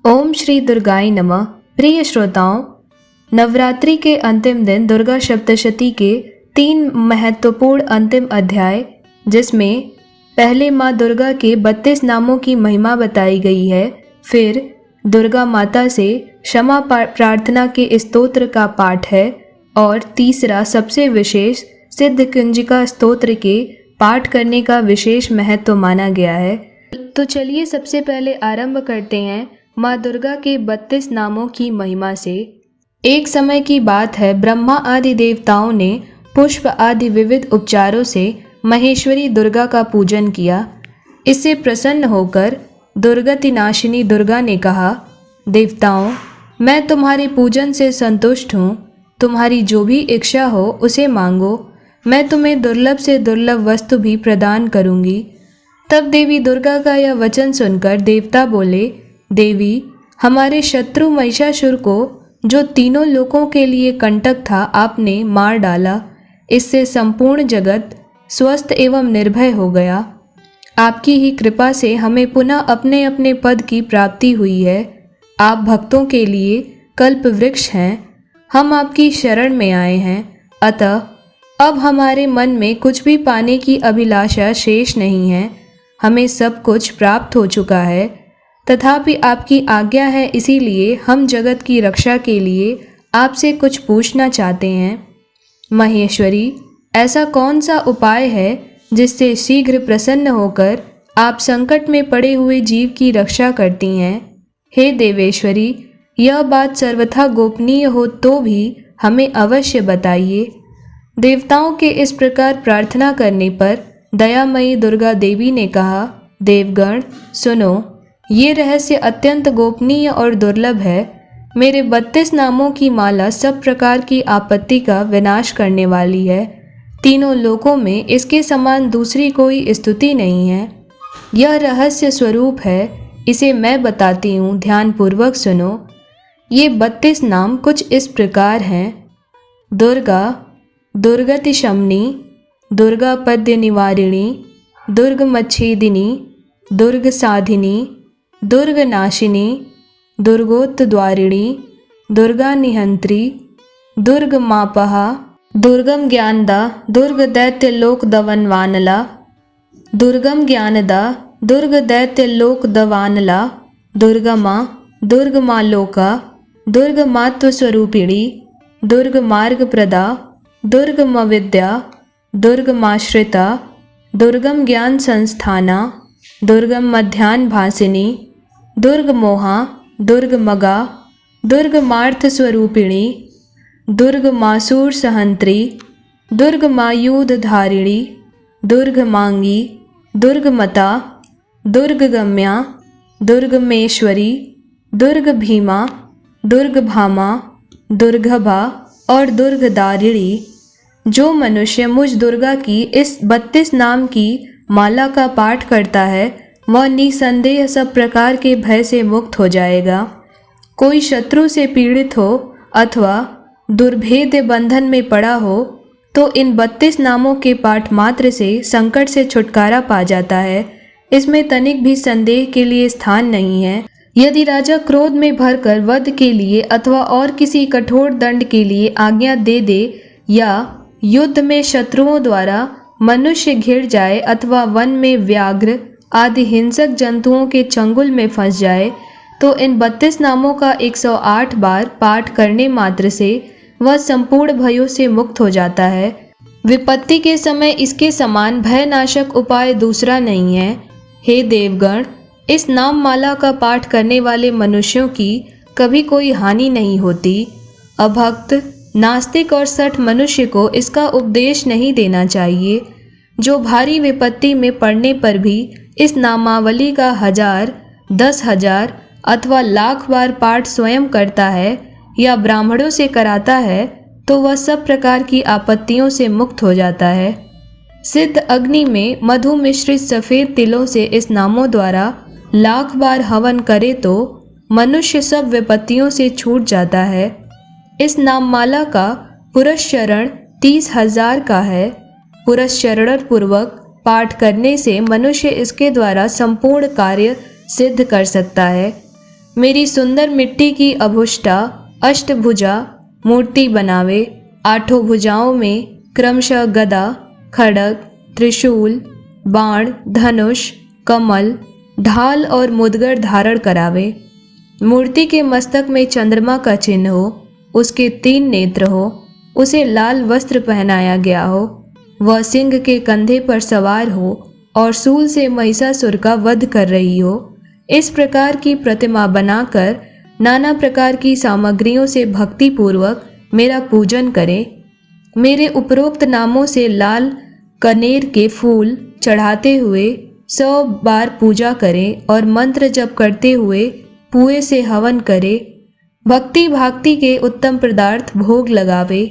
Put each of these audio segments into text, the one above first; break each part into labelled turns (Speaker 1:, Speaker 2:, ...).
Speaker 1: ओम श्री दुर्गाय नमः। प्रिय श्रोताओं, नवरात्रि के अंतिम दिन दुर्गा सप्तशती के 3 महत्वपूर्ण अंतिम अध्याय, जिसमें पहले माँ दुर्गा के 32 नामों की महिमा बताई गई है, फिर दुर्गा माता से क्षमा प्रार्थना के स्तोत्र का पाठ है और तीसरा सबसे विशेष सिद्धकुंजिका स्तोत्र के पाठ करने का विशेष महत्व माना गया है। तो चलिए सबसे पहले आरंभ करते हैं माँ दुर्गा के 32 नामों की महिमा से। एक समय की बात है, ब्रह्मा आदि देवताओं ने पुष्प आदि विविध उपचारों से महेश्वरी दुर्गा का पूजन किया। इससे प्रसन्न होकर दुर्गतिनाशिनी दुर्गा ने कहा, देवताओं, मैं तुम्हारे पूजन से संतुष्ट हूँ। तुम्हारी जो भी इच्छा हो उसे मांगो, मैं तुम्हें दुर्लभ से दुर्लभ वस्तु भी प्रदान करूँगी। तब देवी दुर्गा का यह वचन सुनकर देवता बोले, देवी, हमारे शत्रु महिषासुर को, जो तीनों लोकों के लिए कंटक था, आपने मार डाला। इससे संपूर्ण जगत स्वस्थ एवं निर्भय हो गया। आपकी ही कृपा से हमें पुनः अपने अपने पद की प्राप्ति हुई है। आप भक्तों के लिए कल्प वृक्ष हैं। हम आपकी शरण में आए हैं, अतः अब हमारे मन में कुछ भी पाने की अभिलाषा शेष नहीं है। हमें सब कुछ प्राप्त हो चुका है, तथापि आपकी आज्ञा है, इसीलिए हम जगत की रक्षा के लिए आपसे कुछ पूछना चाहते हैं। महेश्वरी, ऐसा कौन सा उपाय है जिससे शीघ्र प्रसन्न होकर आप संकट में पड़े हुए जीव की रक्षा करती हैं? हे देवेश्वरी, यह बात सर्वथा गोपनीय हो तो भी हमें अवश्य बताइए। देवताओं के इस प्रकार प्रार्थना करने पर दयामयी दुर्गा देवी ने कहा, देवगण सुनो, ये रहस्य अत्यंत गोपनीय और दुर्लभ है। मेरे 32 नामों की माला सब प्रकार की आपत्ति का विनाश करने वाली है। तीनों लोकों में इसके समान दूसरी कोई स्तुति नहीं है। यह रहस्य स्वरूप है, इसे मैं बताती हूँ, ध्यानपूर्वक सुनो। ये 32 नाम कुछ इस प्रकार हैं। दुर्गा, दुर्गतिशमनी, दुर्गा पद्य निवारिणी, दुर्गमच्छेदिनी, दुर्ग साधिनी, दुर्ग नाशिनी, दुर्गोत्तद्वारिणी, दुर्गा निहंत्री, दुर्ग मापहा, दुर्गम ज्ञानदा, दुर्ग दैत्य लोक दवनवानला, दुर्गम ज्ञानदा, दुर्ग दैत्य लोक दवानला, दुर्गमा, दुर्गमालोका, दुर्ग मात्व स्वरूपिणी, दुर्ग मार्ग प्रदा, दुर्गम विद्या, दुर्गमाश्रिता, दुर्गम ज्ञान संस्थाना, दुर्गम मध्यान्ह भासिनी, दुर्ग मोहा, दुर्ग मगा, दुर्ग मार्थ स्वरूपिणी, दुर्ग मासूर सहंत्री, दुर्ग मायूध धारिणी, दुर्ग मांगी, दुर्ग मता, दुर्ग गम्या, दुर्गमेश्वरी, दुर्ग भीमा, दुर्ग भामा, दुर्गभा और दुर्ग दारिणी। जो मनुष्य मुझ दुर्गा की इस 32 नाम की माला का पाठ करता है, वह निसंदेह सब प्रकार के भय से मुक्त हो जाएगा। कोई शत्रु से पीड़ित हो अथवा दुर्भेद्य बंधन में पड़ा हो तो इन 32 नामों के पाठ मात्र से संकट से छुटकारा पा जाता है। इसमें तनिक भी संदेह के लिए स्थान नहीं है। यदि राजा क्रोध में भरकर वध के लिए अथवा और किसी कठोर दंड के लिए आज्ञा दे दे या युद्ध में शत्रुओं द्वारा मनुष्य घिर जाए अथवा वन में व्याघ्र आदि हिंसक जंतुओं के चंगुल में फंस जाए, तो इन 32 नामों का 108 बार पाठ करने मात्र से वह संपूर्ण भयों से मुक्त हो जाता है। विपत्ति के समय इसके समान भयनाशक उपाय दूसरा नहीं है। हे देवगण, इस नाम माला का पाठ करने वाले मनुष्यों की कभी कोई हानि नहीं होती। अभक्त, नास्तिक और सठ मनुष्य को इसका उपदेश नहीं देना चाहिए। जो भारी विपत्ति में पड़ने पर भी इस नामावली का 1000, 10,000 अथवा लाख बार पाठ स्वयं करता है या ब्राह्मणों से कराता है, तो वह सब प्रकार की आपत्तियों से मुक्त हो जाता है। सिद्ध अग्नि में मधु मिश्रित सफ़ेद तिलों से इस नामों द्वारा लाख बार हवन करे तो मनुष्य सब विपत्तियों से छूट जाता है। इस नाममाला का पुरस्चरण 30,000 का है। पुरस्चरण पूर्वक पाठ करने से मनुष्य इसके द्वारा संपूर्ण कार्य सिद्ध कर सकता है। मेरी सुंदर मिट्टी की अभुष्टा अष्टभुजा मूर्ति बनावे। आठों भुजाओं में क्रमशः गदा, खड्ग, त्रिशूल, बाण, धनुष, कमल, ढाल और मुदगर धारण करावे। मूर्ति के मस्तक में चंद्रमा का चिन्ह हो, उसके 3 नेत्र हो, उसे लाल वस्त्र पहनाया गया हो, वह सिंह के कंधे पर सवार हो और सूल से महिषासुर का वध कर रही हो। इस प्रकार की प्रतिमा बनाकर नाना प्रकार की सामग्रियों से भक्ति पूर्वक मेरा पूजन करें। मेरे उपरोक्त नामों से लाल कनेर के फूल चढ़ाते हुए 100 बार पूजा करें और मंत्र जप करते हुए पुए से हवन करें। भक्ति भाक्ति के उत्तम पदार्थ भोग लगावे।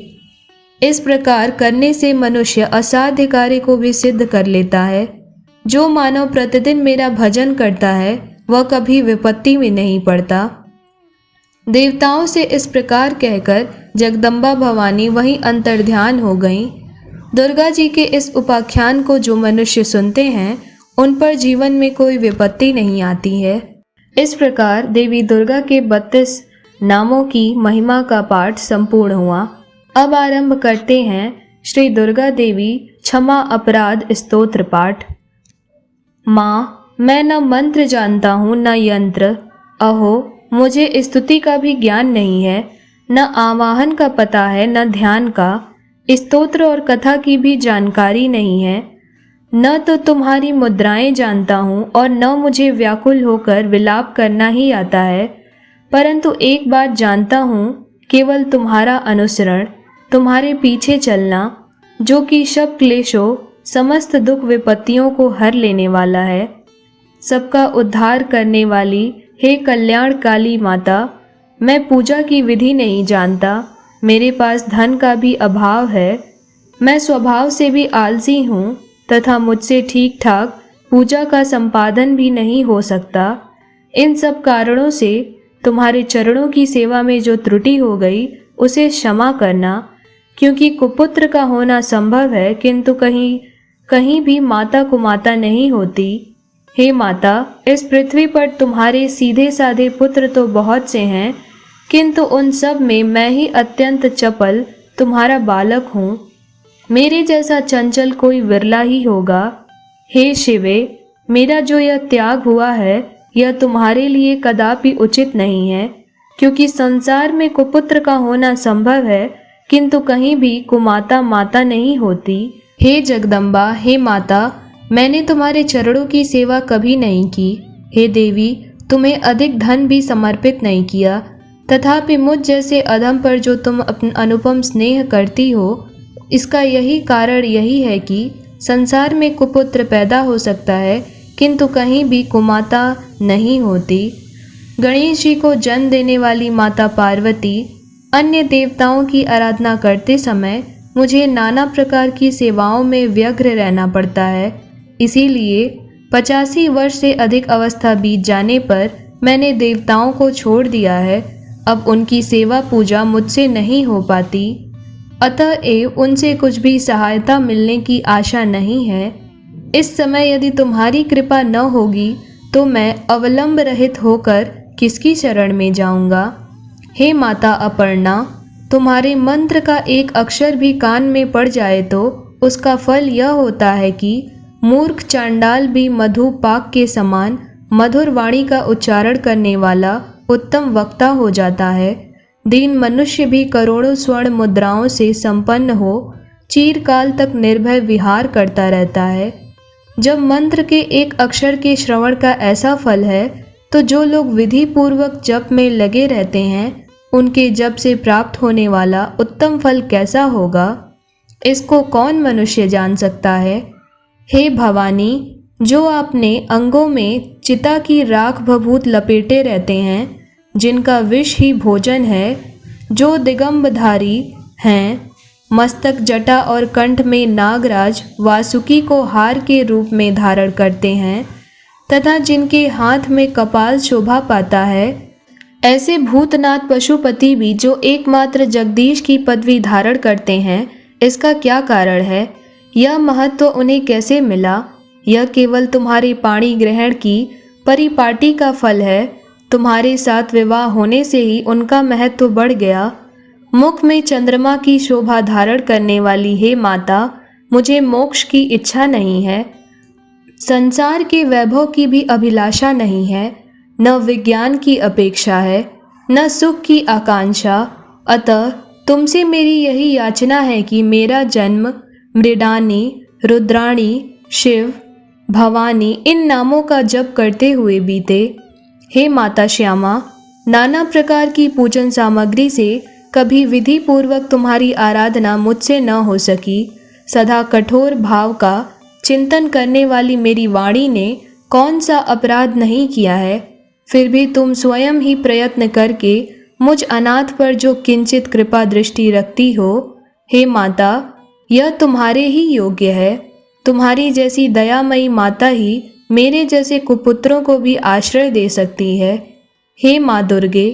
Speaker 1: इस प्रकार करने से मनुष्य असाध्य कार्य को भी सिद्ध कर लेता है। जो मानव प्रतिदिन मेरा भजन करता है वह कभी विपत्ति में नहीं पड़ता। देवताओं से इस प्रकार कहकर जगदम्बा भवानी वहीं अंतर्ध्यान हो गईं। दुर्गा जी के इस उपाख्यान को जो मनुष्य सुनते हैं उन पर जीवन में कोई विपत्ति नहीं आती है। इस प्रकार देवी दुर्गा के 32 नामों की महिमा का पाठ संपूर्ण हुआ। अब आरंभ करते हैं श्री दुर्गा देवी क्षमा अपराध स्तोत्र पाठ। माँ, मैं न मंत्र जानता हूँ न यंत्र, अहो मुझे स्तुति का भी ज्ञान नहीं है, न आवाहन का पता है न ध्यान का, स्तोत्र और कथा की भी जानकारी नहीं है। न तो तुम्हारी मुद्राएं जानता हूँ और न मुझे व्याकुल होकर विलाप करना ही आता है, परंतु एक बात जानता हूँ, केवल तुम्हारा अनुसरण, तुम्हारे पीछे चलना, जो कि सब क्लेशों समस्त दुख विपत्तियों को हर लेने वाला है। सबका उद्धार करने वाली हे कल्याणकाली माता, मैं पूजा की विधि नहीं जानता, मेरे पास धन का भी अभाव है, मैं स्वभाव से भी आलसी हूँ तथा मुझसे ठीक ठाक पूजा का संपादन भी नहीं हो सकता। इन सब कारणों से तुम्हारे चरणों की सेवा में जो त्रुटि हो गई उसे क्षमा करना, क्योंकि कुपुत्र का होना संभव है किंतु कहीं कहीं भी माता कुमाता नहीं होती। हे माता, इस पृथ्वी पर तुम्हारे सीधे साधे पुत्र तो बहुत से हैं, किंतु उन सब में मैं ही अत्यंत चपल तुम्हारा बालक हूँ। मेरे जैसा चंचल कोई विरला ही होगा। हे शिवे, मेरा जो यह त्याग हुआ है यह तुम्हारे लिए कदापि उचित नहीं है, क्योंकि संसार में कुपुत्र का होना संभव है किंतु कहीं भी कुमाता माता नहीं होती। हे जगदम्बा, हे माता, मैंने तुम्हारे चरणों की सेवा कभी नहीं की। हे देवी, तुम्हें अधिक धन भी समर्पित नहीं किया, तथापि मुझ जैसे अधम पर जो तुम अपना अनुपम स्नेह करती हो, इसका यही कारण यही है कि संसार में कुपुत्र पैदा हो सकता है किंतु कहीं भी कुमाता नहीं होती। गणेश जी को जन्म देने वाली माता पार्वती, अन्य देवताओं की आराधना करते समय मुझे नाना प्रकार की सेवाओं में व्यग्र रहना पड़ता है। इसीलिए 85 वर्ष से अधिक अवस्था बीत जाने पर मैंने देवताओं को छोड़ दिया है। अब उनकी सेवा पूजा मुझसे नहीं हो पाती, अतएव उनसे कुछ भी सहायता मिलने की आशा नहीं है। इस समय यदि तुम्हारी कृपा न होगी तो मैं अवलंब रहित होकर किसकी शरण में जाऊंगा। हे माता अपर्णा, तुम्हारे मंत्र का एक अक्षर भी कान में पड़ जाए तो उसका फल यह होता है कि मूर्ख चांडाल भी मधु पाक के समान मधुर वाणी का उच्चारण करने वाला उत्तम वक्ता हो जाता है। दीन मनुष्य भी करोड़ों स्वर्ण मुद्राओं से संपन्न हो चीरकाल तक निर्भय विहार करता रहता है। जब मंत्र के एक अक्षर के श्रवण का ऐसा फल है तो जो लोग विधि पूर्वक जप में लगे रहते हैं उनके जप से प्राप्त होने वाला उत्तम फल कैसा होगा, इसको कौन मनुष्य जान सकता है। हे भवानी, जो आपने अंगों में चिता की राख भभूत लपेटे रहते हैं, जिनका विष ही भोजन है, जो दिगंबधारी हैं, मस्तक जटा और कंठ में नागराज वासुकी को हार के रूप में धारण करते हैं तथा जिनके हाथ में कपाल शोभा पाता है, ऐसे भूतनाथ पशुपति भी जो एकमात्र जगदीश की पदवी धारण करते हैं, इसका क्या कारण है? यह महत्व उन्हें कैसे मिला? यह केवल तुम्हारे पाणी ग्रहण की परिपाटी का फल है। तुम्हारे साथ विवाह होने से ही उनका महत्व बढ़ गया। मुख में चंद्रमा की शोभा धारण करने वाली हे माता, मुझे मोक्ष की इच्छा नहीं है, संसार के वैभव की भी अभिलाषा नहीं है, न विज्ञान की अपेक्षा है, न सुख की आकांक्षा। अतः तुमसे मेरी यही याचना है कि मेरा जन्म मृडानी, रुद्राणी, शिव, भवानी इन नामों का जप करते हुए बीते। हे माता श्यामा, नाना प्रकार की पूजन सामग्री से कभी विधि पूर्वक तुम्हारी आराधना मुझसे न हो सकी। सदा कठोर भाव का चिंतन करने वाली मेरी वाणी ने कौन सा अपराध नहीं किया है, फिर भी तुम स्वयं ही प्रयत्न करके मुझ अनाथ पर जो किंचित कृपा दृष्टि रखती हो, हे माता, यह तुम्हारे ही योग्य है। तुम्हारी जैसी दयामयी माता ही मेरे जैसे कुपुत्रों को भी आश्रय दे सकती है। हे माँ दुर्गे,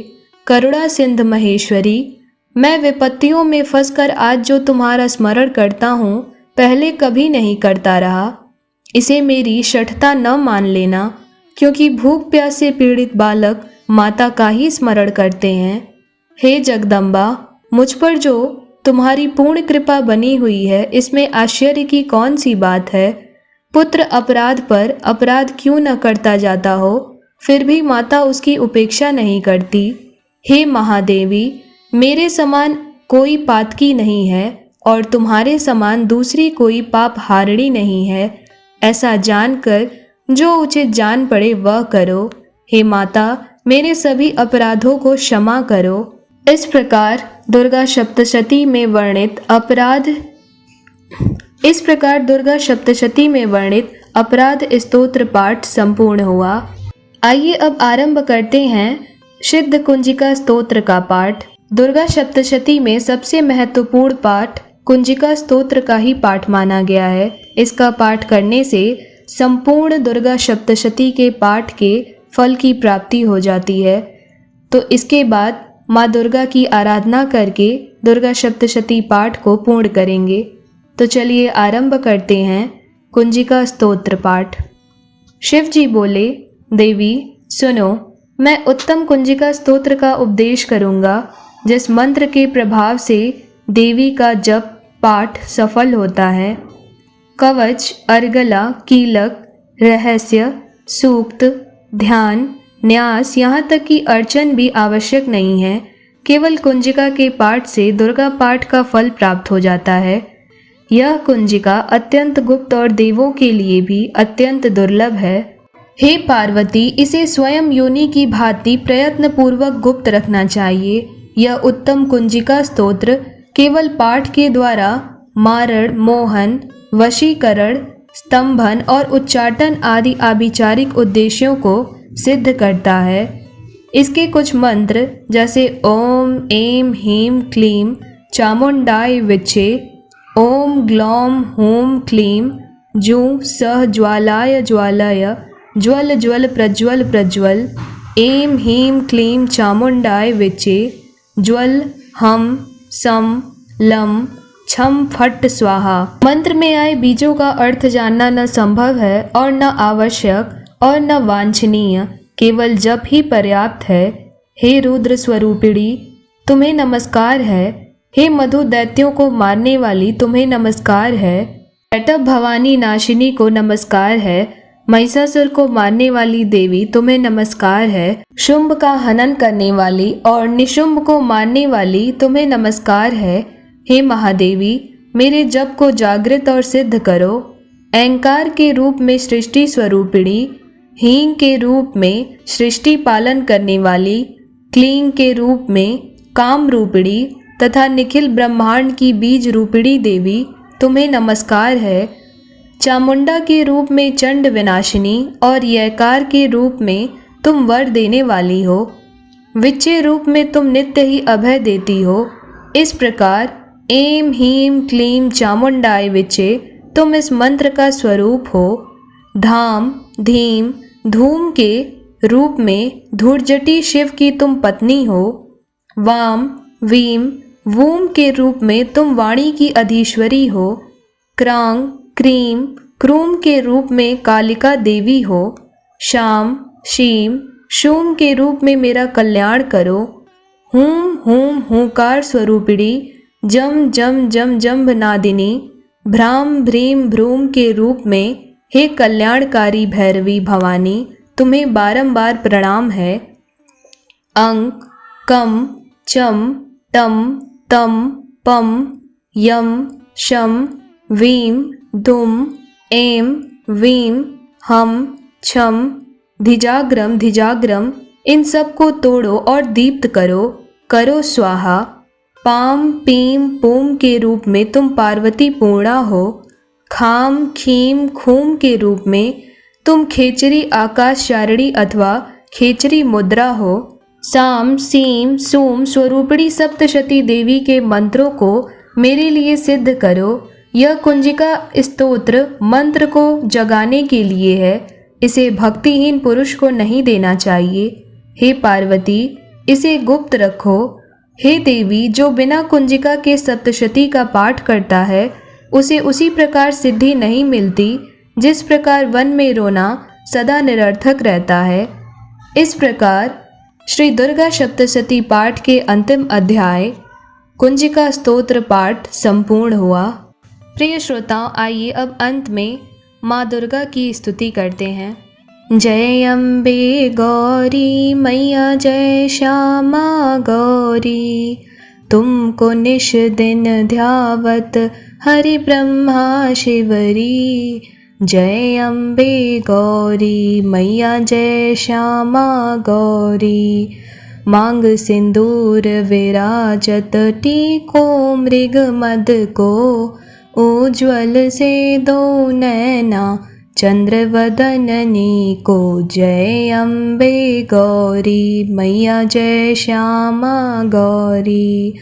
Speaker 1: करुणा सिंध महेश्वरी, मैं विपत्तियों में फंसकर आज जो तुम्हारा स्मरण करता हूँ, पहले कभी नहीं करता रहा। इसे मेरी शठता न मान लेना, क्योंकि भूख प्यास से पीड़ित बालक माता का ही स्मरण करते हैं। हे जगदम्बा, मुझ पर जो तुम्हारी पूर्ण कृपा बनी हुई है, इसमें आश्चर्य की कौन सी बात है। पुत्र अपराध पर अपराध क्यों न करता जाता हो, फिर भी माता उसकी उपेक्षा नहीं करती। हे महादेवी, मेरे समान कोई पातकी नहीं है और तुम्हारे समान दूसरी कोई पाप हारिणी नहीं है। ऐसा जानकर जो उचित जान पड़े वह करो। हे माता, मेरे सभी अपराधों को क्षमा करो। इस प्रकार दुर्गा सप्तशती में वर्णित अपराध स्तोत्र पाठ संपूर्ण हुआ। आइए अब आरंभ करते हैं सिद्ध कुंजिका स्तोत्र का पाठ। दुर्गा सप्तशती में सबसे महत्वपूर्ण पाठ कुंजिका स्तोत्र का ही पाठ माना गया है। इसका पाठ करने से संपूर्ण दुर्गा सप्तशती के पाठ के फल की प्राप्ति हो जाती है। तो इसके बाद माँ दुर्गा की आराधना करके दुर्गा सप्तशती पाठ को पूर्ण करेंगे। तो चलिए आरंभ करते हैं कुंजिका स्तोत्र पाठ। शिव जी बोले, देवी सुनो, मैं उत्तम कुंजिका स्तोत्र का उपदेश करूँगा, जिस मंत्र के प्रभाव से देवी का जप पाठ सफल होता है। कवच, अर्गला, कीलक, रहस्य, सूक्त, ध्यान, न्यास, यहाँ तक कि अर्चन भी आवश्यक नहीं है। केवल कुंजिका के पाठ से दुर्गा पाठ का फल प्राप्त हो जाता है। यह कुंजिका अत्यंत गुप्त और देवों के लिए भी अत्यंत दुर्लभ है। हे पार्वती, इसे स्वयं योनि की भांति प्रयत्न पूर्वक गुप्त रखना चाहिए। यह उत्तम कुंजिका स्तोत्र केवल पाठ के द्वारा मारण, मोहन, वशीकरण, स्तंभन और उच्चाटन आदि आभिचारिक उद्देश्यों को सिद्ध करता है। इसके कुछ मंत्र जैसे ओम ऐं ह्रीं क्लीं चामुंडाय विच्चे, ओम ग्लौम हूं क्लीं जूं सह ज्वालाय ज्वालय, ज्वल ज्वल प्रज्वल प्रज्वल, ऐं ह्रीं क्लीं चामुंडाय विच्चे, ज्वल हम सम लम छम फट स्वाहा। मंत्र में आए बीजों का अर्थ जानना न संभव है और न आवश्यक और न वांछनीय, केवल जप ही पर्याप्त है। हे रुद्र स्वरूपिणी, तुम्हें नमस्कार है। हे मधु दैत्यों को मारने वाली, तुम्हें नमस्कार है। ऐटभ भवानी नाशिनी को नमस्कार है। महिषासुर को मारने वाली देवी, तुम्हें नमस्कार है। शुंभ का हनन करने वाली और निशुंभ को मारने वाली, तुम्हें नमस्कार है। हे महादेवी, मेरे जप को जागृत और सिद्ध करो। ऐंकार के रूप में सृष्टि स्वरूपिणी, हींग के रूप में सृष्टि पालन करने वाली, क्लीं के रूप में काम रूपिणी तथा निखिल ब्रह्मांड की बीज रूपिणी देवी, तुम्हें नमस्कार है। चामुंडा के रूप में चंड विनाशिनी और यकार के रूप में तुम वर देने वाली हो। विच्चे रूप में तुम नित्य ही अभय देती हो। इस प्रकार ऐं ह्रीं क्लीं चामुंडाय विच्चे तुम इस मंत्र का स्वरूप हो। धाम, धीम, धूम के रूप में धूर्जटी शिव की तुम पत्नी हो। वाम, वीम, वूम के रूप में तुम वाणी की अधीश्वरी हो। क्रांग, क्रीम, क्रूम के रूप में कालिका देवी हो। शाम, शीम, शूम के रूप में मेरा कल्याण करो। हूम हूम हूंकार स्वरूपिणी, जम जम जम जम्भ नादिनी, भ्राम भ्रीम भ्रूम के रूप में हे कल्याणकारी भैरवी भवानी, तुम्हें बारंबार प्रणाम है। अंक कम चम टम तम पम यम शम वीम धुम एम वीम हम छम धिजाग्रम धिजाग्रम, इन सब को तोड़ो और दीप्त करो। करो स्वाहा। पाम पीम पूम के रूप में तुम पार्वती पूर्णा हो। खाम खीम खूम के रूप में तुम खेचरी आकाशचारिणी अथवा खेचरी मुद्रा हो। साम सीम सूम स्वरूपिणी सप्तशती देवी के मंत्रों को मेरे लिए सिद्ध करो। यह कुंजिका स्तोत्र मंत्र को जगाने के लिए है, इसे भक्तिहीन पुरुष को नहीं देना चाहिए। हे पार्वती, इसे गुप्त रखो। हे देवी, जो बिना कुंजिका के सप्तशती का पाठ करता है उसे उसी प्रकार सिद्धि नहीं मिलती जिस प्रकार वन में रोना सदा निरर्थक रहता है। इस प्रकार श्री दुर्गा सप्तशती पाठ के अंतिम अध्याय कुंजिका स्तोत्र पाठ संपूर्ण हुआ। प्रिय श्रोताओं, आइए अब अंत में माँ दुर्गा की स्तुति करते हैं। जय अम्बे गौरी मैया, जय श्यामा गौरी, तुमको निश दिन ध्यावत हरि ब्रह्मा शिवरी। जय अम्बे गौरी मैया, जय श्यामा गौरी, मांग सिंदूर विराजत टीको मृग मद को, उज्ज्वल से दो नैना चंद्र वदननी को। जय अम्बे गौरी मैया, जय श्यामा गौरी,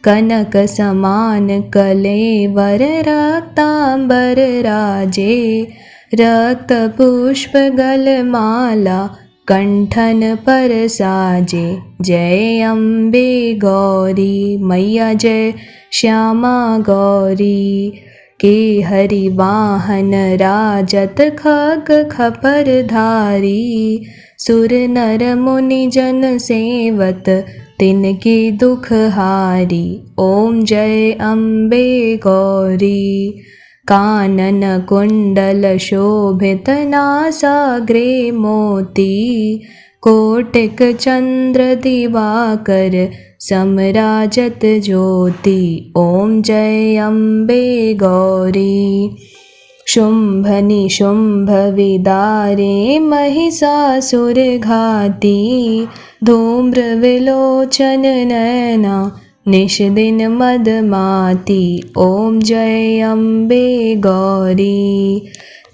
Speaker 1: कनक समान कलेवर रक्तांबर राजे, रक्त पुष्प गलमाला कंठन पर साजे। जय अम्बे गौरी मैया, जय श्यामा गौरी, के हरि वाहन राजत खग खपर धारी, सुर नर मुनि जन सेवत तिनके दुख हारी। ओम जय अम्बे गौरी, कानन कुंडल शोभित नासाग्रे मोती, कोटिक चंद्र दिवाकर समराजत ज्योति। ओम जय अम्बे गौरी, शुंभ निशुंभ विदारे महिषासुर घाती, धूम्र विलोचन नैना निश दिन मदमाती। ओम जय अम्बे गौरी,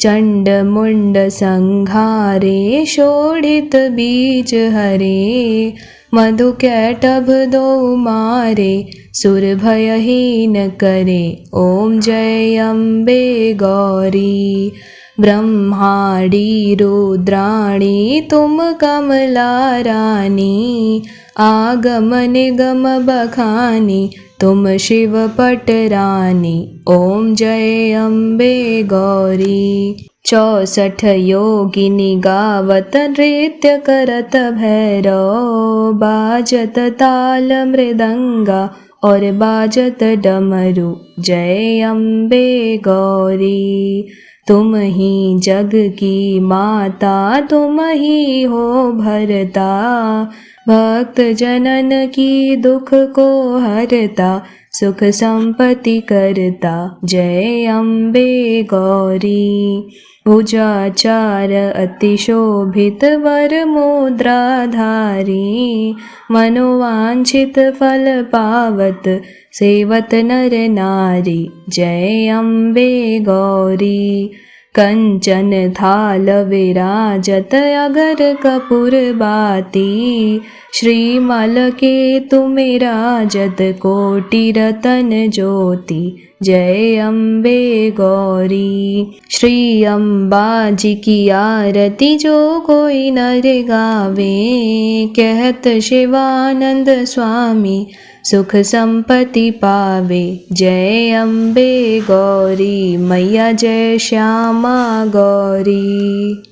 Speaker 1: चंड मुंड संघारे शोणित बीज हरे, मधु कैटभ दो मारे सुर भयहीन करे। ओम जय अम्बे गौरी, ब्रह्माणी रुद्राणी तुम कमला रानी, आगम निगम बखानी तुम शिव पटरानी। ओम जय अम्बे गौरी, 64 योगिनी गावत नृत्य करत भैरव, बाजत ताल मृदंगा और बाजत डमरू। जय अम्बे गौरी, तुम ही जग की माता, तुम ही हो भरता, भक्त जनन की दुख को हरता, सुख संपत्ति करता। जय अम्बे गौरी, भुजाचार अति शोभित वर मुद्राधारी, मनोवांछित फल पावत सेवत नर नारी। जय अम्बे गौरी, कंचन थाल विराजत अगर कपूर बाती, श्रीमल के तुम राजत कोटि रतन ज्योति। जय अम्बे गौरी, श्री अम्बा जी की आरती जो कोई नर गावे, कहत शिवानंद स्वामी सुख संपत्ति पावे। जय अम्बे गौरी मैया, जय श्यामा गौरी।